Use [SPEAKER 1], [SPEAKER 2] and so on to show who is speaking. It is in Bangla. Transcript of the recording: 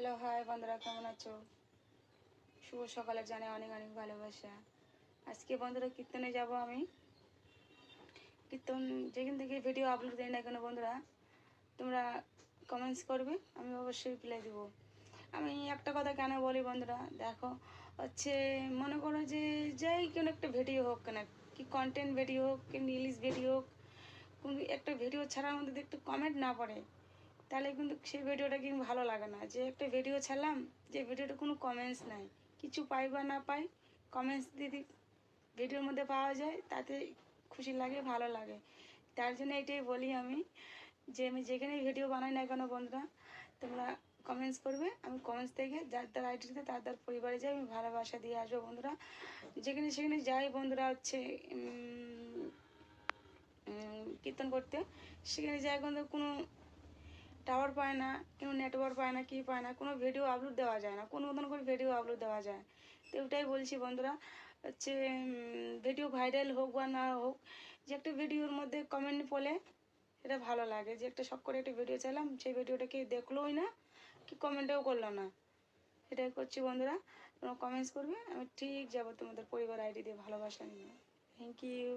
[SPEAKER 1] হ্যালো হাই বন্ধুরা, কেমন আছো? শুভ সকালে জানে অনেক অনেক ভালোবাসা। আজকে বন্ধুরা কীর্তনে যাব আমি। কীর্তন যেখান থেকে ভিডিও আপলোড দিই না কেন বন্ধুরা, তোমরা কমেন্টস করবে, আমি অবশ্যই রিপ্লাই দেবো। আমি একটা কথা কেন বলি বন্ধুরা, দেখো হচ্ছে মনে করো যে যাই কোনো একটা ভিডিও হোক কেন, কি কন্টেন্ট ভিডিও হোক কি ইংলিশ ভিডিও হোক, কোনো একটা ভিডিও ছাড়ার মধ্যে যদি একটু কমেন্ট না পড়ে তাহলে কিন্তু সেই ভিডিওটা কিন্তু ভালো লাগে না। যে একটা ভিডিও ছাড়লাম, যে ভিডিওটা কোনো কমেন্টস নাই, কিছু পাই বা না পাই, কমেন্টস যদি ভিডিওর মধ্যে পাওয়া যায় তাতে খুশি লাগে, ভালো লাগে। তার জন্য এটাই বলি আমি, যে আমি যেখানে ভিডিও বানাই না কেন বন্ধুরা, তোমরা কমেন্টস করবে, আমি কমেন্টস থেকে যার যার আইডিতে তার তার পরিবারে যাই, আমি ভালোবাসা দিয়ে আসবো বন্ধুরা। যেখানে সেখানে যাই বন্ধুরা, হচ্ছে কীর্তন করতে, সেখানে যাই কিন্তু কোনো টাওয়ার পায় না, কোনো নেটওয়ার্ক পায় না, কি পায় না, কোনো ভিডিও আপলোড দেওয়া যায় না, কোনো মতন করে ভিডিও আপলোড দেওয়া যায়। তো ওটাই বলছি বন্ধুরা, হচ্ছে ভিডিও ভাইরাল হোক বা না হোক, যে একটা ভিডিওর মধ্যে কমেন্ট পড়লে এটা ভালো লাগে। যে একটা শখ করে একটা ভিডিও চাইলাম, সেই ভিডিওটা কেউ দেখলোই না, কি কমেন্টও করলো না, এটাই করছি বন্ধুরা। তোমরা কমেন্টস করবে, আমি ঠিক যাবো তোমাদের পরিবার আইডি দিয়ে ভালোবাসা নিয়ে। Thank you.